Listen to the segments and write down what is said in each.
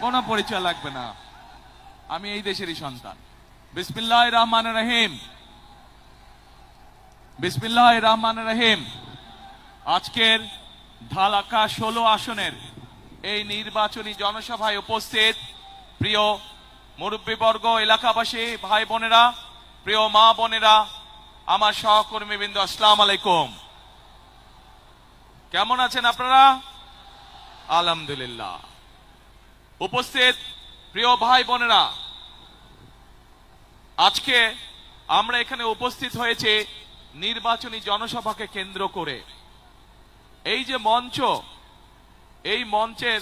কোনো পরিচয় লাগবে না, আমি এই দেশেরই সন্তান। বিসমিল্লাহির রহমানির রহিম, বিসমিল্লাহির রহমানির রহিম। আজকের ঢাকা 16 আসনের এই নির্বাচনী জনসভায় উপস্থিত প্রিয় মুরব্বীবর্গ, এলাকাবাসী, ভাই বোনেরা, প্রিয় মা বোনেরা, আমার সহকর্মীবৃন্দ, আসসালামু আলাইকুম। কেমন আছেন আপনারা? আলহামদুলিল্লাহ। উপস্থিত প্রিয় ভাই বোনেরা, আজকে আমরা এখানে উপস্থিত হয়েছে নির্বাচনী জনসভাকে কেন্দ্র করে। এই যে মঞ্চ, এই মঞ্চের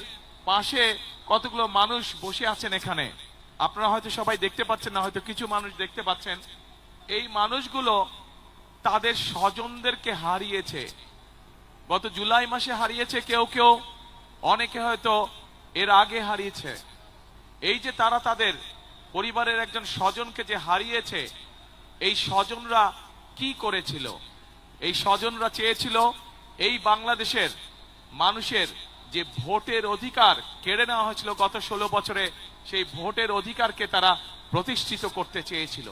পাশে কতগুলো মানুষ বসে আছেন এখানে, আপনারা হয়তো সবাই দেখতে পাচ্ছেন না, হয়তো কিছু মানুষ দেখতে পাচ্ছেন। এই মানুষগুলো তাদের স্বজনদেরকে হারিয়েছে, গত জুলাই মাসে হারিয়েছে, কেউ কেউ, অনেকে হয়তো এর আগে হারিয়েছে। এই যে তারা তাদের পরিবারের একজন স্বজনকে যে হারিয়েছে, এই স্বজনরা কি করেছিল? এই স্বজনরা চেয়েছিল এই বাংলাদেশের মানুষের যে ভোটের অধিকার কেড়ে নেওয়া হয়েছিল গত 16 বছরে, সেই ভোটের অধিকারকে তারা প্রতিষ্ঠিত করতে চেয়েছিল।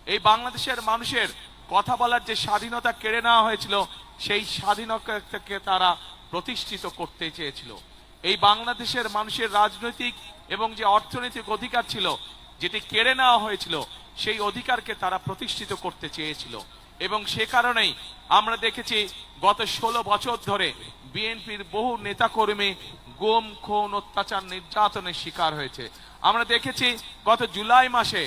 এই বাংলাদেশের মানুষের কথা বলার যে স্বাধীনতা কেড়ে নেওয়া হয়েছিল, সেই স্বাধীনতাকে তারা প্রতিষ্ঠিত করতে চেয়েছিল। এই বাংলাদেশের মানুষের রাজনৈতিক এবং যে অর্থনৈতিক অধিকার ছিল, যেটি কেড়ে নেওয়া হয়েছিল, সেই অধিকারকে তারা প্রতিষ্ঠিত করতে চেয়েছিল। এবং সে কারণেই আমরা দেখেছি গত 16 বছর ধরে বিএনপির বহু নেতাকর্মী গুম, খুন, অত্যাচার, নির্যাতনের শিকার হয়েছে। আমরা দেখেছি গত জুলাই মাসে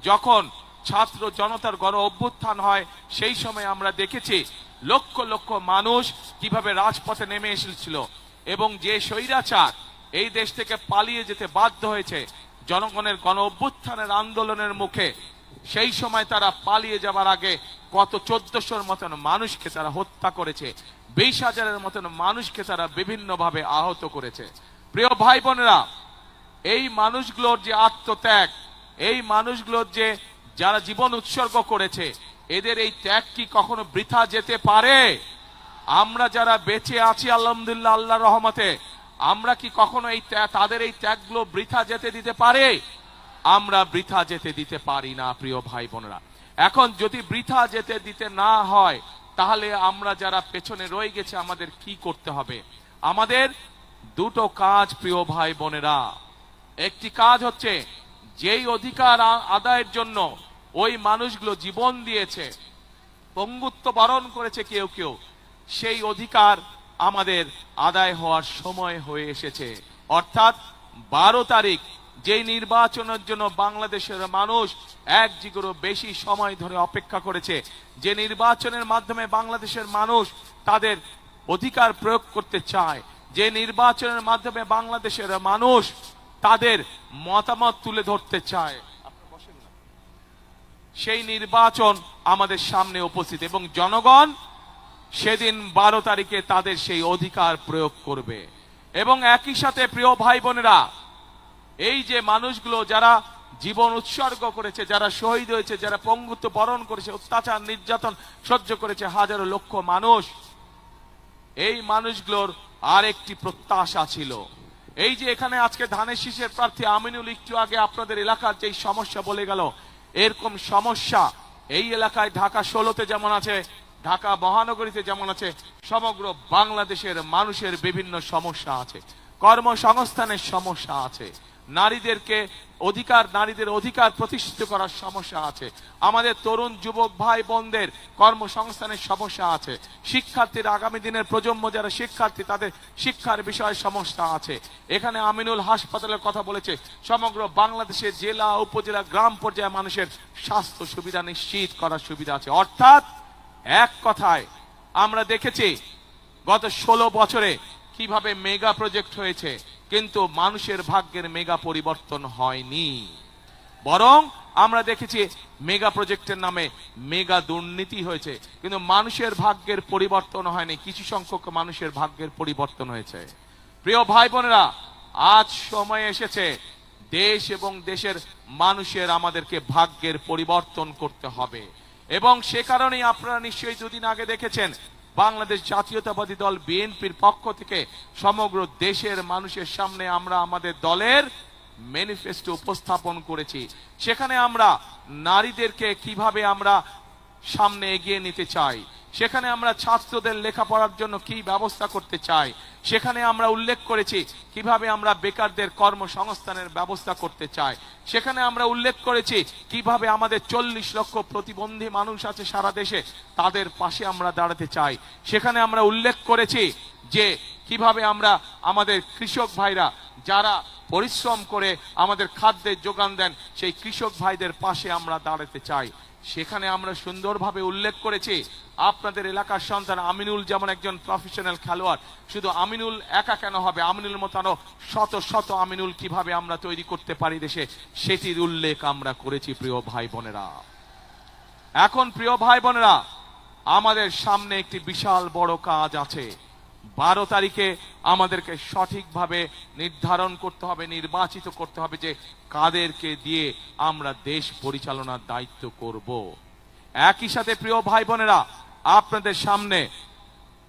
যখন ছাত্র জনতার গণ অভ্যুত্থান হয়, সেই সময় আমরা দেখেছি লক্ষ লক্ষ মানুষ কিভাবে রাজপথে নেমে এসেছিল এবং যে স্বৈরাচার এই দেশ থেকে পালিয়ে যেতে বাধ্য হয়েছে জনগণের গণ অভ্যুত্থানের আন্দোলনের মুখে, সেই সময় তারা পালিয়ে যাবার আগে কত 1400-র মতন মানুষকে তারা হত্যা করেছে, 20,000-এর মতন মানুষকে তারা বিভিন্নভাবে আহত করেছে। প্রিয় ভাই বোনেরা, এই মানুষগুলোর যে আত্মত্যাগ, এই মানুষগুলোর যে যারা জীবন উৎসর্গ করেছে, এদের এই ত্যাগ কি কখনো বৃথা যেতে পারে? আমরা যারা বেঁচে আছি আলহামদুলিল্লাহ আল্লাহর রহমতে, আমরা কি কখনো এই তাদের এই ত্যাগগুলো বৃথা যেতে দিতে পারে? আমরা বৃথা যেতে দিতে পারি না। প্রিয় ভাই বোনেরা, এখন যদি বৃথা যেতে দিতে না হয়, তাহলে আমরা যারা পেছনে রয়ে গেছে আমাদের কি করতে হবে? আমাদের দুটো কাজ প্রিয় ভাই বোনেরা। একটি কাজ হচ্ছে, যেই অধিকার আদায়ের জন্য ওই মানুষগুলো জীবন দিয়েছে, পঙ্গুত্ব বরণ করেছে কেউ কেউ, সেই অধিকার আমাদের আদায় হওয়ার সময় হয়ে এসেছে। অর্থাৎ 12 তারিখ যে নির্বাচনের জন্য বাংলাদেশের মানুষ এক যুগেরও বেশি সময় ধরে অপেক্ষা করেছে, যে নির্বাচনের মাধ্যমে বাংলাদেশের মানুষ তাদের অধিকার প্রয়োগ করতে চায়, যে নির্বাচনের মাধ্যমে বাংলাদেশের মানুষ তাদের মতামত তুলে ধরতে চায়, সেই নির্বাচন আমাদের সামনে উপস্থিত এবং জনগণ সেদিন 12 তারিখে তাদের সেই অধিকার প্রয়োগ করবে। এবং একই সাথে প্রিয় ভাই বোনেরা, এই যে মানুষগুলো যারা জীবন উৎসর্গ করেছে, যারা শহীদ হয়েছে, যারা পঙ্গুত্ব বরণ করেছে, অত্যাচার নির্যাতন সহ্য করেছে হাজারো লক্ষ মানুষ, এই মানুষগুলোর আরেকটি প্রত্যাশা ছিল। এই যে এখানে আজকে ধানের শীষের প্রার্থী আমিনুল একটু আগে আপনাদের এলাকার যেই সমস্যা বলে গেল, এরকম সমস্যা এই এলাকায় ঢাকা 16-তে যেমন আছে, ঢাকা মহানগরীতে যেমন আছে, সমগ্র বাংলাদেশের মানুষের বিভিন্ন সমস্যা আছে। কর্মসংস্থানের সমস্যা আছে, নারীদের অধিকার প্রতিষ্ঠিত করার সমস্যা আছে, আমাদের তরুণ যুবক ভাই বোনদের কর্মসংস্থানের সমস্যা আছে, শিক্ষার্থীর আগামী দিনের প্রজন্ম যারা শিক্ষার্থী তাদের শিক্ষার বিষয়ে সমস্যা আছে। এখানে আমিনুল হাসপাতালের কথা বলেছে, সমগ্র বাংলাদেশের জেলা, উপজেলা, গ্রাম পর্যায়ে মানুষের স্বাস্থ্য সুবিধা নিশ্চিত করার সুবিধা আছে। অর্থাৎ এক কথায় আমরা দেখেছি গত 16 বছরে কিভাবে মেগা প্রজেক্ট হয়েছে, কিন্তু মানুষের ভাগ্যের মেগা পরিবর্তন হয়নি, বরং আমরা দেখেছি মেগা প্রজেক্টের নামে মেগা দুর্নীতি হয়েছে, কিন্তু মানুষের ভাগ্যের পরিবর্তন হয়নি। কিছু সংখ্যক মানুষের ভাগ্যের পরিবর্তন হয়েছে। প্রিয় ভাই বোনেরা, আজ সময় এসেছে দেশ এবং দেশের মানুষের আমাদেরকে ভাগ্যের পরিবর্তন করতে হবে। এবং সে কারণেই আপনারা নিশ্চয়ই দুদিন আগে দেখেছেন, বাংলাদেশ জাতীয়তাবাদী দল বিএনপির পক্ষ থেকে সমগ্র দেশের মানুষের সামনে আমরা আমাদের দলের ম্যানিফেস্টো উপস্থাপন করেছি। সেখানে আমরা নারীদেরকে কিভাবে আমরা সামনে এগিয়ে নিতে চাই, সেখানে আমরা ছাত্রদের লেখাপড়ার জন্য কি ব্যবস্থা করতে চাই, সেখানে আমরা উল্লেখ করেছি কিভাবে আমরা বেকারদের কর্মসংস্থানের ব্যবস্থা করতে চাই, সেখানে আমরা উল্লেখ করেছি কিভাবে আমাদের 40 লক্ষ প্রতিবন্ধী মানুষ আছে সারা দেশে, তাদের পাশে আমরা দাঁড়াতে চাই। সেখানে আমরা উল্লেখ করেছি যে কিভাবে আমরা আমাদের কৃষক ভাইরা যারা পরিশ্রম করে আমাদের খাদ্যের যোগান দেন, সেই কৃষক ভাইদের পাশে আমরা দাঁড়াতে চাই। সেখানে আমরা সুন্দরভাবে উল্লেখ করেছি আপনাদের এলাকার সন্তান আমিনুল যেমন একজন প্রফেশনাল খেলোয়াড়, শুধু আমিনুল একা কেন হবে, আমিনুল মতো আরো শত শত আমিনুল কিভাবে আমরা তৈরি করতে পারি দেশে, সেটির উল্লেখ আমরা করেছি। প্রিয় ভাই বোনেরা, এখন প্রিয় ভাই বোনেরা, আমাদের সামনে একটি বিশাল বড় কাজ আছে। 12 তারিখে আমাদেরকে সঠিকভাবে নির্ধারণ করতে হবে, নির্বাচিত করতে হবে যে কাদেরকে দিয়ে আমরা দেশ পরিচালনার দায়িত্ব করব। একই সাথে প্রিয় ভাই বোনেরা, আপনাদের সামনে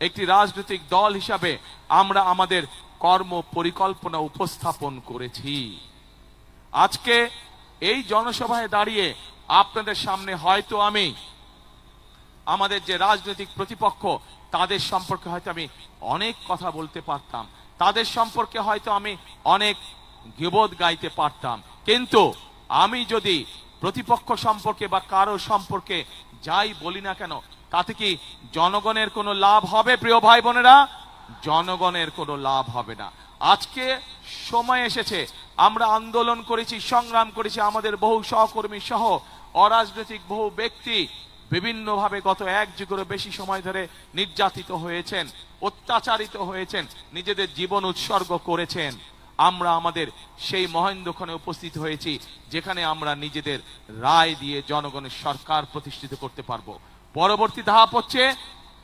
একটি রাজনৈতিক দল হিসাবে আমরা আমাদের কর্ম পরিকল্পনা উপস্থাপন করেছি। আজকে এই জনসভায় দাঁড়িয়ে আপনাদের সামনে হয়তো আমি আমাদের যে রাজনৈতিক প্রতিপক্ষ তাদের সম্পর্কে হয়তো আমি অনেক কথা বলতে পারতাম, তাদের সম্পর্কে হয়তো আমি অনেক গীবত গাইতে পারতাম, কিন্তু আমি যদি প্রতিপক্ষ সম্পর্কে বা কারো সম্পর্কে যাই বলি না কেন, তাতে কি জনগণের কোনো লাভ হবে? প্রিয় ভাই বোনেরা, জনগণের কোনো লাভ হবে না। আজকে সময় এসেছে, আমরা আন্দোলন করেছি, সংগ্রাম করেছি, আমাদের বহু সহকর্মী সহ অরাজনৈতিক বহু ব্যক্তি বিভিন্নভাবে গত 1 যুগেরও বেশি সময় ধরে নির্যাতিত হয়েছেন, অত্যাচারিত হয়েছেন, নিজেদের জীবন উৎসর্গ করেছেন। আমরা আমাদের সেই মহেন্দ্রক্ষণে উপস্থিত হয়েছি যেখানে আমরা নিজেদের রায় দিয়ে জনগণের সরকার প্রতিষ্ঠিত করতে পারবো। পরবর্তী ধাপ হচ্ছে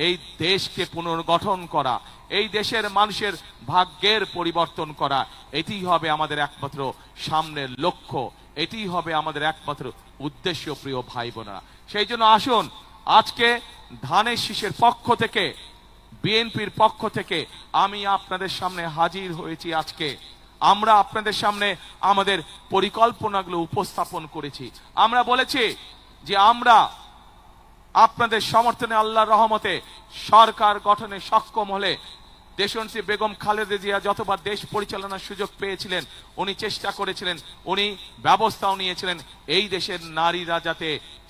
এই দেশকে পুনর্গঠন করা, এই দেশের মানুষের ভাগ্যের পরিবর্তন করা। এটি হবে আমাদের একমাত্র সামনের লক্ষ্য, এটি হবে আমাদের একমাত্র উদ্দেশ্য। প্রিয় ভাই বোনেরা, সেই জন্য আসুন আজকে ধানের শীষের পক্ষ থেকে, বিএনপির পক্ষ থেকে আমি আপনাদের সামনে হাজির হয়েছি। আজকে আমরা আপনাদের সামনে আমাদের পরিকল্পনাগুলো উপস্থাপন করেছি। আমরা বলেছি যে আমরা আপনাদের সমর্থনে আল্লাহর রহমতে সরকার গঠনে সক্ষম হলে, দেশনেত্রী বেগম খালেদা জিয়া যতবার দেশ পরিচালনার সুযোগ পেয়েছিলেন, উনি চেষ্টা করেছিলেন, উনি ব্যবস্থাও নিয়েছিলেন এই দেশের নারীরা যাতে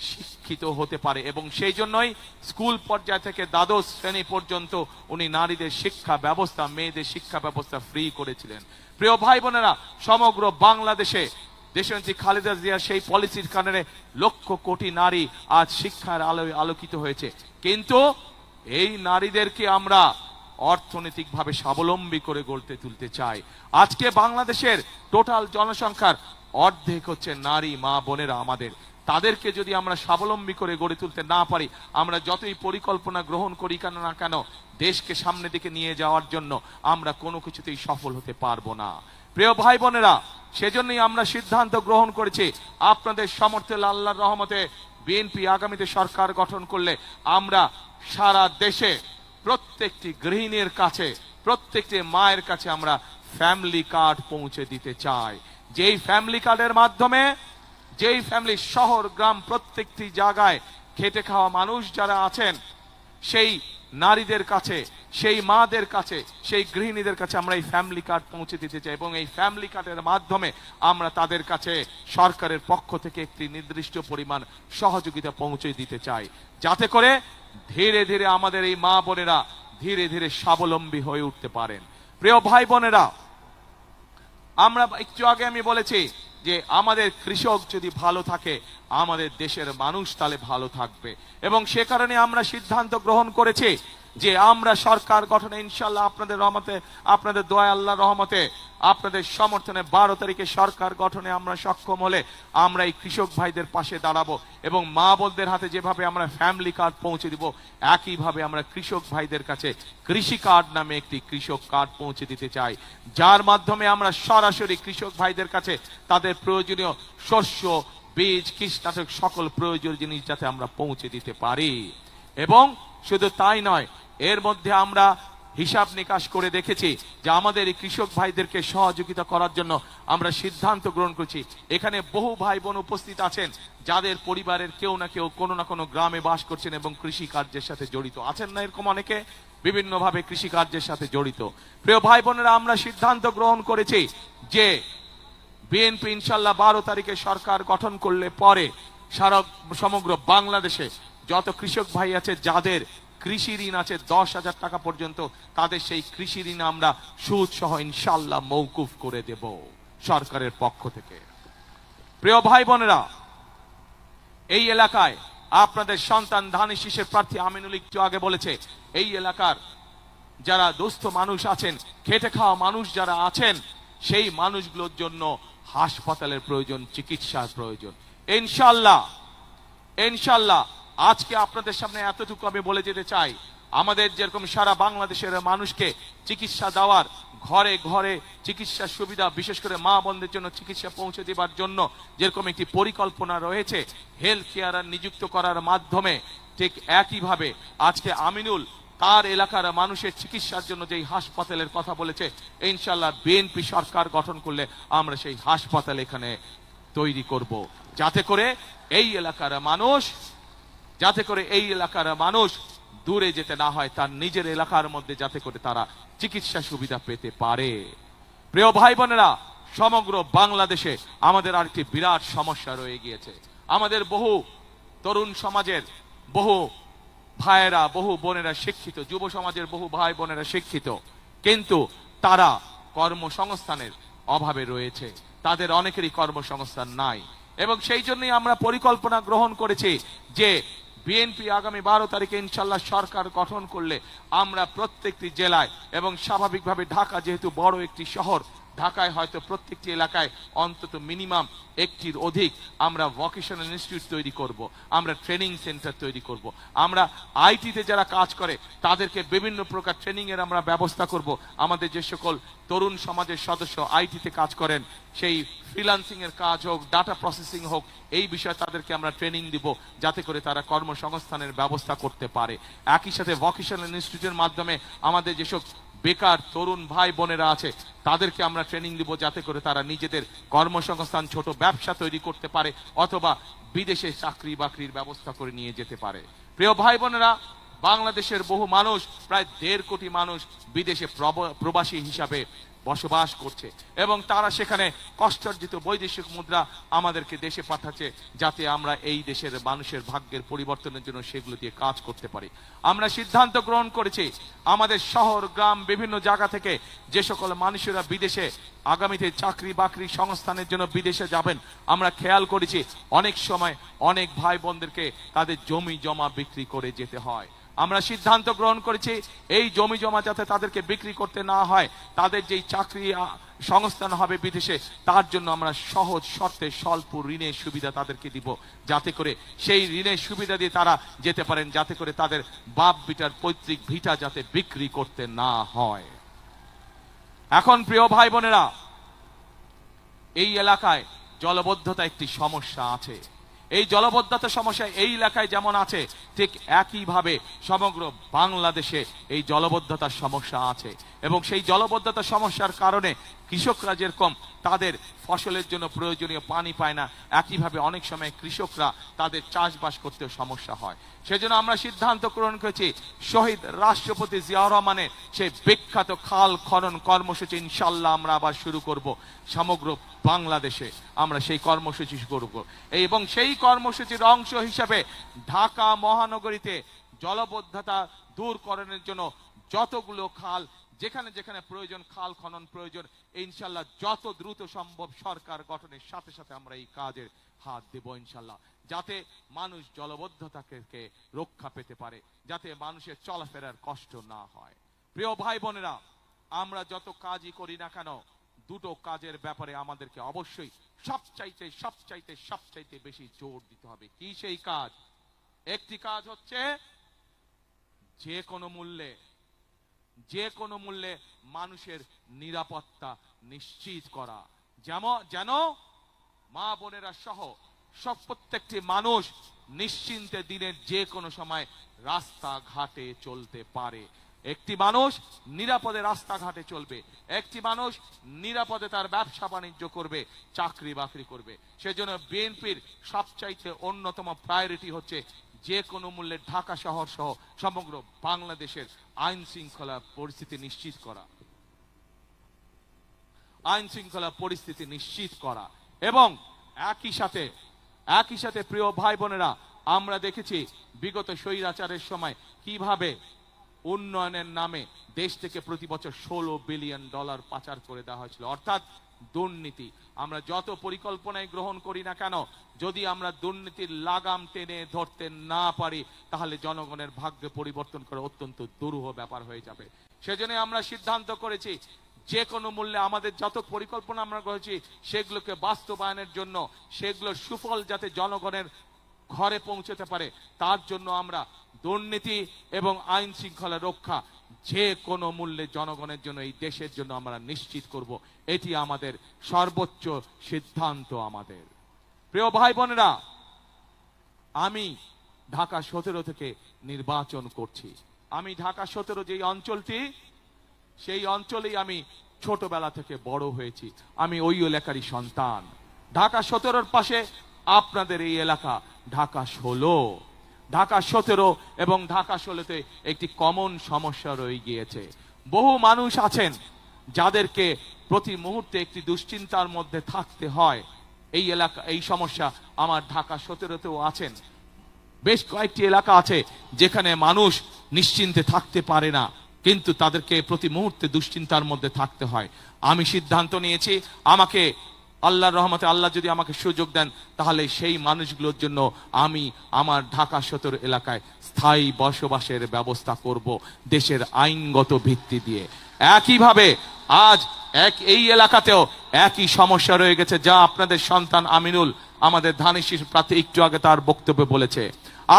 শিক্ষিত হতে পারে, এবং সেই জন্যই স্কুল পর্যায় থেকে দ্বাদশ শ্রেণী পর্যন্ত উনি নারীদের শিক্ষা ব্যবস্থা, মেয়েদের শিক্ষা ব্যবস্থা ফ্রি করেছিলেন। প্রিয় ভাই বোনেরা, সমগ্র বাংলাদেশে দেশনেত্রী খালেদা জিয়ার সেই পলিসির কারণে লক্ষ কোটি নারী আজ শিক্ষার আলোয় আলোকিত হয়েছে। কিন্তু এই নারীদেরকে আমরা অর্থনৈতিকভাবে স্বাবলম্বী করে গড়তে তুলতে চাই। আজকে বাংলাদেশের টোটাল জনসংখ্যার অর্ধেক হচ্ছে নারী, মা বোনেরা আমাদের। তাদেরকে যদি আমরা স্বাবলম্বী করে গড়ে তুলতে না পারি, আমরা যতই পরিকল্পনা গ্রহণ করি কেন না কেন, দেশকে সামনের দিকে নিয়ে যাওয়ার জন্য আমরা কোনো কিছুতেই সফল হতে পারবো না। প্রিয় ভাই বোনেরা, সেজন্যই আমরা সিদ্ধান্ত গ্রহণ করেছি আপনাদের সমর্থনে আল্লাহর রহমতে বিএনপি আগামীতে সরকার গঠন করলে আমরা সারা দেশে প্রত্যেকটি গৃহিণীর কাছে, প্রত্যেকটি মায়ের কাছে আমরা ফ্যামিলি কার্ড পৌঁছে দিতে চাই। যেই ফ্যামিলি কার্ডের মাধ্যমে যেই ফ্যামিলি শহর গ্রাম প্রত্যেকটি জায়গায় খেটে খাওয়া মানুষ যারা আছেন, সেই নারীদের কাছে, সেই মাদের কাছে, সেই গৃহিণীদের কাছে আমরা এই ফ্যামিলি কার্ড পৌঁছে দিতে চাই, এবং এই ফ্যামিলি কার্ডের মাধ্যমে আমরা তাদের কাছে সরকারের পক্ষ থেকে একটি নির্দিষ্ট পরিমাণ সহযোগিতা পৌঁছে দিতে চাই, যাতে করে ধীরে ধীরে আমাদের এই মা বোনেরা ধীরে ধীরে স্বাবলম্বী হয়ে উঠতে পারেন। প্রিয় ভাই বোনেরা, আমরা একটু আগে আমি বলেছি যে আমাদের কৃষক যদি ভালো থাকে, আমাদের দেশের মানুষ তাহলে ভালো থাকবে, এবং সে কারণে আমরা সিদ্ধান্ত গ্রহণ করেছি যে আমরা সরকার গঠনে ইনশাআল্লাহ আপনাদের রহমতে, আপনাদের দোয়া, আল্লাহর রহমতে, আপনাদের সমর্থনে 12 তারিখে সরকার গঠনে আমরা সক্ষম হলে আমরা এই কৃষক ভাইদের পাশে দাঁড়াবো, এবং মা বোনদের হাতে যেভাবে আমরা ফ্যামিলি কার্ড পৌঁছে দিব, একইভাবে আমরা কৃষক ভাইদের কাছে কৃষি কার্ড নামে একটি কৃষক কার্ড পৌঁছে দিতে চাই, যার মাধ্যমে আমরা সরাসরি কৃষক ভাইদের কাছে তাদের প্রয়োজনীয় শস্য, বীজ, কীটনাশক সকল প্রয়োজনীয় জিনিস যাতে আমরা পৌঁছে দিতে পারি। এবং শুধু তাই নয়, এর মধ্যে আমরা হিসাব নিকাশ করে দেখেছি যে আমাদের এই কৃষক ভাইদেরকে সহযোগিতা করার জন্য আমরা সিদ্ধান্ত গ্রহণ করছি। এখানে বহু ভাই বোন উপস্থিত আছেন যাদের পরিবারের কেউ না কেউ কোনো না কোনো গ্রামে বাস করছেন এবং কৃষি কার্যের সাথে জড়িত আছেন, না এরকম অনেকে বিভিন্নভাবে কৃষি কার্যের সাথে জড়িত। প্রিয় ভাই বোনেরা, আমরা সিদ্ধান্ত গ্রহণ করেছি যে বিএনপি ইনশাল্লাহ 12 তারিখে সরকার গঠন করলে পরে সমগ্র বাংলাদেশে যত কৃষক ভাই আছে যাদের কৃষি ঋণ আছে 10,000 টাকা পর্যন্ত, তাদের সেই কৃষি ঋণ আমরা সুদ সহ ইনশাল্লাহ মওকুফ করে দেব সরকারের পক্ষ থেকে। প্রিয় ভাই বোনেরা, এই এলাকায় আপনাদের সন্তান ধানের শীষের প্রার্থী আমিনুল একটু আগে বলেছে, এই এলাকার যারা দুস্থ মানুষ আছেন, খেটে খাওয়া মানুষ যারা আছেন, সেই মানুষগুলোর জন্য হাসপাতালের প্রয়োজন, চিকিৎসার প্রয়োজন। ইনশাল্লাহ ইনশাল্লাহ আজকে আপনাদের সামনে এতটুকু আমি বলে যেতে চাই, আমাদের যেরকম সারা বাংলাদেশের মানুষকে চিকিৎসা দেওয়ার, ঘরে ঘরে চিকিৎসা সুবিধা, বিশেষ করে মা বোনদের জন্য চিকিৎসা পৌঁছে দেওয়ার জন্য যেরকম একটি পরিকল্পনা রয়েছে হেলথ কেয়ার নিযুক্ত করার মাধ্যমে, ঠিক একইভাবে আজকে আমিনুল তার এলাকার মানুষের চিকিৎসার জন্য যেই হাসপাতালের কথা বলেছে, ইনশাল্লাহ বিএনপি সরকার গঠন করলে আমরা সেই হাসপাতাল এখানে তৈরি করব, যাতে করে এই এলাকার মানুষ দূরে যেতে না হয়, তার নিজের এলাকার মধ্যে যাতে করে তারা চিকিৎসা সুবিধা পেতে পারে। প্রিয় ভাই বোনেরা, সমগ্র বাংলাদেশে আমাদের আরেকটি বিরাট সমস্যা রয়ে গিয়েছে। আমাদের বহু তরুণ সমাজের বহু ভাইয়েরা, বহু বোনেরা শিক্ষিত, যুব সমাজের বহু ভাই বোনেরা শিক্ষিত, কিন্তু তারা কর্মসংস্থানের অভাবে রয়েছে, তাদের অনেকেরই কর্মসংস্থান নাই। এবং সেই জন্যই আমরা পরিকল্পনা গ্রহণ করেছি যে বিএনপি আগামী 12 তারিখে ইনশাল্লাহ সরকার গঠন করলে আমরা প্রত্যেকটি জেলায়, এবং স্বাভাবিকভাবে ঢাকা যেহেতু বড় একটি শহর, ঢাকায় হয়তো প্রত্যেকটি এলাকায় অন্তত মিনিমাম একটির অধিক আমরা ভোকেশনাল ইনস্টিটিউট তৈরি করব, আমরা ট্রেনিং সেন্টার তৈরি করব, আমরা আইটিতে যারা কাজ করে তাদেরকে বিভিন্ন প্রকার ট্রেনিং এর আমরা ব্যবস্থা করব। আমাদের যে সকল তরুণ সমাজের সদস্য আইটিতে কাজ করেন, সেই ফ্রিল্যান্সিং এর কাজ হোক, ডাটা প্রসেসিং হোক, এই বিষয়ে তাদেরকে আমরা ট্রেনিং দিব যাতে করে তারা কর্মসংস্থানের ব্যবস্থা করতে পারে। একই সাথে ভোকেশনাল ইনস্টিটিউটের মাধ্যমে আমাদের যেসব বেকার তরুণ ভাই বোনেরা আছে তাদেরকে আমরা ট্রেনিং দিব যাতে করে তারা নিজেদের কর্মসংস্থান, ছোট ব্যবসা তৈরি করতে পারে, অথবা বিদেশে চাকরি বাকরির ব্যবস্থা করে নিয়ে যেতে পারে। প্রিয় ভাই বোনেরা, বাংলাদেশের বহু মানুষ, প্রায় 1.5 কোটি মানুষ বিদেশে প্রবাসী হিসাবে বসবাস করছে, এবং তারা সেখানে কষ্টার্জিত বৈদেশিক মুদ্রা আমাদেরকে দেশে পাঠাচ্ছে যাতে আমরা এই দেশের মানুষের ভাগ্যের পরিবর্তনের জন্য সেগুলো দিয়ে কাজ করতে পারি। আমরা সিদ্ধান্ত গ্রহণ করেছি আমাদের শহর গ্রাম বিভিন্ন জায়গা থেকে যে সকল মানুষেরা বিদেশে আগামীতে চাকরি বাকরি সংস্থানের জন্য বিদেশে যাবেন, আমরা খেয়াল করেছি অনেক সময় অনেক ভাই বোনদেরকে তাদের জমি জমা বিক্রি করে যেতে হয়। আমরা সিদ্ধান্ত গ্রহণ করেছি এই জমি জমা যাতে তাদেরকে বিক্রি করতে না হয়, তাদের যেই চাকরি সংস্থান হবে বিদেশে, তার জন্য আমরা সহজ শর্তে স্বল্প ঋণের সুবিধা তাদেরকে দিব, যাতে করে সেই ঋণের সুবিধা দিয়ে তারা যেতে পারেন, যাতে করে তাদের বাপ বিটার পৈতৃক ভিটা যাতে বিক্রি করতে না হয়। এখন প্রিয় ভাই বোনেরা, এই এলাকায় জলবদ্ধতা একটি সমস্যা আছে। এই জলবদ্ধতা সমস্যা এই এলাকায় যেমন আছে, ঠিক একইভাবে সমগ্র বাংলাদেশে এই জলবদ্ধতার সমস্যা আছে, এবং সেই জলবদ্ধতা সমস্যার কারণে কৃষকরা যেরকম তাদের ফসলের জন্য প্রয়োজনীয় পানি পায় না, একইভাবে অনেক সময় কৃষকরা তাদের চাষবাস করতেও সমস্যা হয়। সেজন্য আমরা সিদ্ধান্ত গ্রহণ করেছি শহীদ রাষ্ট্রপতি জিয়াউর রহমানের সেই বিখ্যাত খাল খনন কর্মসূচি ইনশাল্লাহ আমরা আবার শুরু করব। সমগ্র বাংলাদেশে আমরা সেই কর্মসূচি শুরু করব, এবং সেই কর্মসূচির অংশ হিসাবে ঢাকা মহানগরীতে জলবদ্ধতা দূরকরণের জন্য যতগুলো খাল, যেখানে যেখানে প্রয়োজন খাল খনন প্রয়োজন, ইনশাল্লাহ যত দ্রুত সম্ভব সরকার গঠনের সাথে সাথে আমরা এই কাজের হাত দেব ইনশাল্লাহ, যাতে মানুষ জলবদ্ধতাকে রক্ষা পেতে পারে, যাতে মানুষের চলাফেরার কষ্ট না হয়। প্রিয় ভাই বোনেরা, আমরা যত কাজই করি না কেন, দুটো কাজের ব্যাপারে আমাদেরকে অবশ্যই সবচাইতে বেশি জোর দিতে হবে। কি সেই কাজ? একটি কাজ হচ্ছে যে কোনো মূল্যে মানুষের নিরাপত্তা নিশ্চিত করা, যেন মা বোনেরা সহ প্রত্যেকটি মানুষ নিশ্চিন্তে দিনের যে কোনো সময় রাস্তা ঘাটে চলতে পারে, একটি মানুষ নিরাপদে রাস্তাঘাটে চলবে, একটি মানুষ নিরাপদে তার ব্যবসা বাণিজ্য করবে, চাকরি বাকরি করবে। সেজন্য বিএনপির সবচাইতে অন্যতম প্রায়োরিটি হচ্ছে যে কোনো মূল্যে ঢাকা শহর সহ সমগ্র বাংলাদেশের আইন শৃঙ্খলা পরিস্থিতি নিশ্চিত করা, আইন শৃঙ্খলা পরিস্থিতি নিশ্চিত করা। এবং একই সাথে প্রিয় ভাই বোনেরা, আমরা দেখেছি বিগত স্বৈরাচারের সময় কিভাবে উন্নয়নের নামে দেশ থেকে প্রতি বছর $16 বিলিয়ন পাচার করে দেওয়া হয়েছিল, অর্থাৎ দুর্নীতি। আমরা যত পরিকল্পনায় গ্রহণ করি না কেন, যদি আমরা দুর্নীতির লাগাম টেনে ধরতে না পারি, তাহলে জনগণের ভাগ্য পরিবর্তন করে অত্যন্ত দুরূহ ব্যাপার হয়ে যাবে। সেজন্য আমরা সিদ্ধান্ত করেছি যে কোনো মূল্যে আমাদের যত পরিকল্পনা আমরা করেছি সেগুলোকে বাস্তবায়নের জন্য, সেগুলোর সুফল যাতে জনগণের ঘরে পৌঁছতে পারে, তার জন্য আমরা দুর্নীতি এবং আইন শৃঙ্খলা রক্ষা যে কোনো মূল্যে জনগণের জন্য, এই দেশের জন্য আমরা নিশ্চিত করব। এটি আমাদের সর্বোচ্চ সিদ্ধান্ত। আমাদের প্রিয় ভাই বোনেরা, আমি ঢাকা 17 থেকে নির্বাচন করছি। আমি ঢাকা 17 যেই অঞ্চলটি, সেই অঞ্চলেই আমি ছোটবেলা থেকে বড় হয়েছি। আমি ওই এলাকারই সন্তান। ঢাকা 17-র পাশে আপনাদের এই এলাকা ঢাকা 16। ঢাকা 17 এবং ঢাকা 16-তে একটি কমন সমস্যা রয়ে গিয়েছে। বহু মানুষ আছেন যাদেরকে প্রতি মুহূর্তে একটি দুশ্চিন্তার মধ্যে থাকতে হয়। এই এলাকা, এই সমস্যা আমার ঢাকা 17-তেও আছেন। বেশ কয়েকটি এলাকা আছে যেখানে মানুষ নিশ্চিন্তে থাকতে পারে না, কিন্তু তাদেরকে প্রতি মুহূর্তে দুশ্চিন্তার মধ্যে থাকতে হয়। আমি সিদ্ধান্ত নিয়েছি, আমাকে আল্লাহর রহমতে আল্লাহ যদি আমাকে সুযোগ দেন, তাহলে সেই মানুষগুলোর জন্য আমি আমার ঢাকা 17 এলাকায় স্থায়ী বসবাসের ব্যবস্থা করব, দেশের আইনগত ভিত্তি দিয়ে। একইভাবে আজ এই এলাকাতেও একই সমস্যা রয়ে গেছে, যা আপনাদের সন্তান আমিনুল, আমাদের ধানের প্রার্থী, একটু আগে তার বক্তব্যে বলেছে।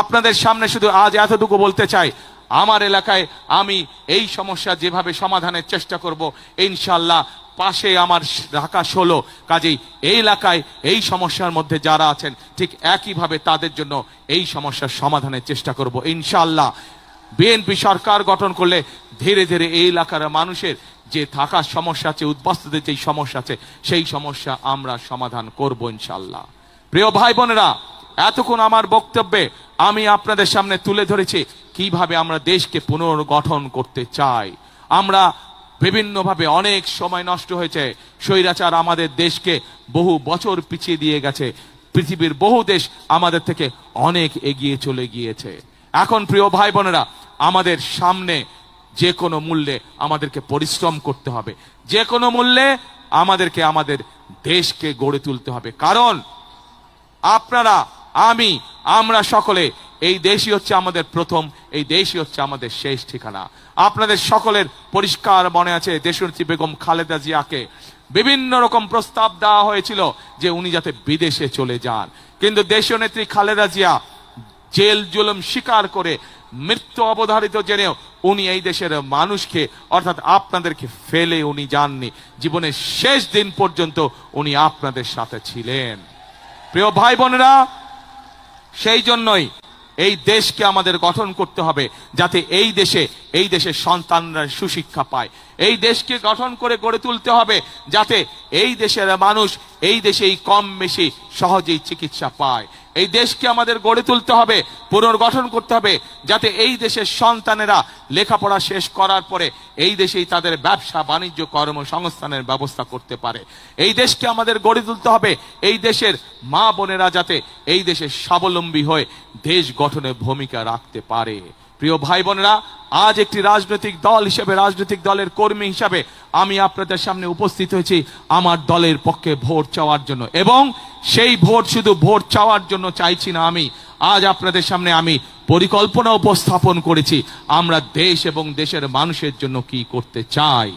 আপনাদের সামনে শুধু আজ এতটুকু বলতে চাই, আমার এলাকায় আমি এই সমস্যা যেভাবে সমাধানের চেষ্টা করব, ইনশাআল্লাহ পাশে আমার ঢাকা 16, কাজেই এই এলাকায় এই সমস্যার মধ্যে যারা আছেন ঠিক একইভাবে তাদের জন্য এই সমস্যার সমাধানের চেষ্টা করব ইনশাআল্লাহ। বিএনপি সরকার গঠন করলে ধীরে ধীরে এই এলাকার মানুষের যে থাকার সমস্যা আছে, উদ্বাস্তুদের যে সমস্যা আছে, সেই সমস্যা আমরা সমাধান করব ইনশাআল্লাহ। প্রিয় ভাই বোনেরা, এতক্ষণ আমার বক্তব্যে আমি আপনাদের সামনে তুলে ধরেছি কিভাবে আমরা দেশকে পুনর্গঠন করতে চাই। আমরা বিভিন্নভাবে অনেক সময় নষ্ট হয়েছে। স্বৈরাচার আমাদের দেশকে বহু বছর পিছিয়ে দিয়ে গেছে। পৃথিবীর বহু দেশ আমাদের থেকে অনেক এগিয়ে চলে গিয়েছে। এখন প্রিয় ভাই বোনেরা, আমাদের সামনে যে কোনো মূল্যে আমাদেরকে পরিশ্রম করতে হবে, যে কোনো মূল্যে আমাদেরকে আমাদের দেশকে গড়ে তুলতে হবে। কারণ আপনারা, আমরা সকলে, এই দেশই হচ্ছে আমাদের প্রথম, এই দেশই হচ্ছে আমাদের শেষ ঠিকানা। আপনাদের সকলের পরিষ্কার মনে আছে, দেশনেত্রী বেগম খালেদা জিয়াকে বিভিন্ন রকম প্রস্তাব দেওয়া হয়েছিল যে উনি যাতে বিদেশে চলে যান, কিন্তু দেশনেত্রী খালেদা জিয়া জেল জুলুম স্বীকার করে, মৃত্যু অবধারিত জেনেও উনি এই দেশের মানুষকে, অর্থাৎ আপনাদেরকে ফেলে উনি যাননি। জীবনের শেষ দিন পর্যন্ত উনি আপনাদের সাথে ছিলেন। প্রিয় ভাই বোনেরা, সেই জন্যই এই দেশকে আমাদের গঠন করতে হবে, যাতে এই দেশের সন্তানরা সুশিক্ষা পায়। এই দেশকে গঠন করে গড়ে তুলতে হবে যাতে এই দেশের মানুষ এই দেশেই কম বেশি সহজেই চিকিৎসা পায়। এই দেশকে আমাদের গড়ে তুলতে হবে, পুনর্গঠন করতে হবে, যাতে এই দেশের সন্তানেরা লেখাপড়া শেষ করার পরে এই দেশেই তাদের ব্যবসা বাণিজ্য কর্মসংস্থানের ব্যবস্থা করতে পারে। এই দেশকে আমাদের গড়ে তুলতে হবে, এই দেশের মা বোনেরা যাতে এই দেশের স্বাবলম্বী হয়ে দেশ গঠনে ভূমিকা রাখতে পারে। প্রিয় ভাই বোনেরা, আজ একটি রাজনৈতিক দল হিসেবে, রাজনৈতিক দলের কর্মী হিসাবে আমি আপনাদের সামনে উপস্থিত হয়েছি আমার দলের পক্ষে ভোট চাওয়ার জন্য। এবং সেই ভোট শুধু ভোট চাওয়ার জন্য চাইছি না, আমি আজ আপনাদের সামনে আমি পরিকল্পনা উপস্থাপন করেছি আমরা দেশ এবং দেশের মানুষের জন্য কি করতে চাই।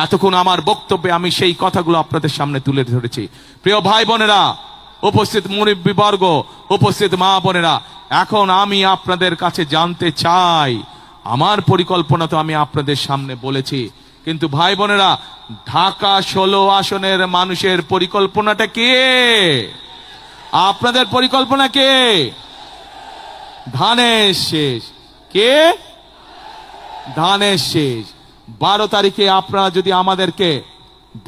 এতক্ষণ আমার বক্তব্যে আমি সেই কথাগুলো আপনাদের সামনে তুলে ধরেছি। প্রিয় ভাই বোনেরা, উপস্থিত মুরব্বীবর্গ, উপস্থিত মা বোনেরা, এখন আমি আপনাদের কাছে জানতে চাই, আমার পরিকল্পনা তো আমি আপনাদের সামনে বলেছি, কিন্তু ভাই বোনেরা, ঢাকা 16 আসনের মানুষের পরিকল্পনাটা কে? আপনাদের পরিকল্পনা কে? ধানের শেষ কে? ধানের শীষ। 12 তারিখে আপনারা যদি আমাদেরকে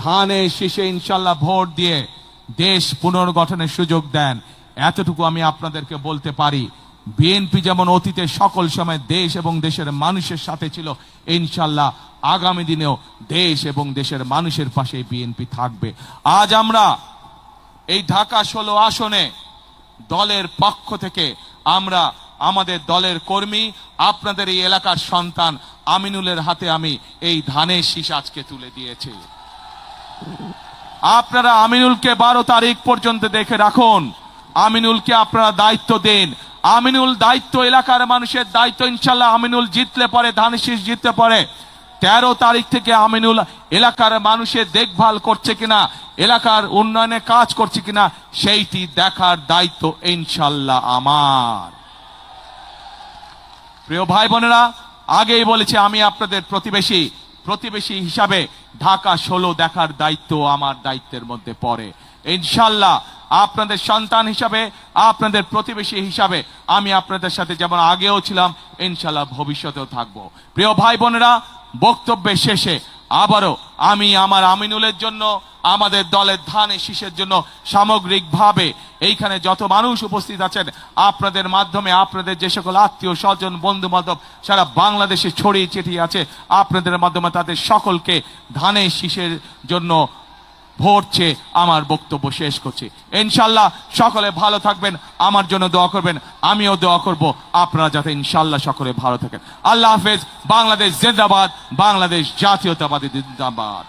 ধানের শীষে ইনশাল্লাহ ভোট দিয়ে দেশ পুনর্গঠনের সুযোগ দেন, এতটুকু আমি আপনাদেরকে বলতে পারি, বিএনপি যেমন অতীতে সকল সময় দেশ এবং দেশের মানুষের সাথে ছিল, ইনশাল্লাহ আগামী দিনেও দেশ এবং দেশের মানুষের পাশে বিএনপি থাকবে। আজ আমরা এই ঢাকা 16 আসনে দলের পক্ষ থেকে আমরা আমাদের দলের কর্মী, আপনাদের এই এলাকার সন্তান আমিনুলের হাতে আমি এই ধানের শীষ আজকে তুলে দিয়েছি। আপনারা আমিনুলকে 12 তারিখ পর্যন্ত দেখে রাখুন। আমিনুলকে আপনারা দায়িত্ব দিন। আমিনুল দায়িত্ব, এলাকার মানুষের দায়িত্ব। ইনশাল্লাহ আমিনুল জিতলে পরে, ধানের শীষ জিতলে পরে 13 তারিখ থেকে আমিনুল এলাকার মানুষের দেখভাল করছে কিনা, এলাকার উন্নয়নে কাজ করছে কিনা, সেইটি দেখার দায়িত্ব ইনশাল্লাহ আমার। প্রিয় ভাই বোনেরা, আগেই বলেছি আমি আপনাদের প্রতিবেশী হিসাবে ঢাকা 16 দেখার দায়িত্ব আমার দায়িত্বের মধ্যে পড়ে। ইনশাল্লাহ আপনাদের সন্তান হিসাবে, আপনাদের প্রতিবেশী হিসাবে আমি আপনাদের সাথে যেমন আগেও ছিলাম, ইনশাল্লাহ ভবিষ্যতেও থাকবো। প্রিয় ভাই বোনেরা, বক্তব্যের শেষে আবারও আমি আমার আমিনুলের জন্য, আমাদের দলের ধানের শীষের জন্য সামগ্রিকভাবে এইখানে যত মানুষ উপস্থিত আছেন, আপনাদের মাধ্যমে, আপনাদের যে সকল আত্মীয় স্বজন বন্ধু বান্ধব সারা বাংলাদেশে ছড়িয়ে ছিটিয়ে আছে, আপনাদের মাধ্যমে তাদের সকলকে ধানের শীষের জন্য ভোট চেয়ে আমার বক্তব্য শেষ করছি। ইনশাল্লাহ সকলে ভালো থাকবেন, আমার জন্য দোয়া করবেন, আমিও দোয়া করব আপনারা যাতে ইনশাল্লাহ সকলে ভালো থাকেন। আল্লাহ হাফেজ। বাংলাদেশ জিন্দাবাদ, বাংলাদেশ জাতীয়তাবাদী জিন্দাবাদ।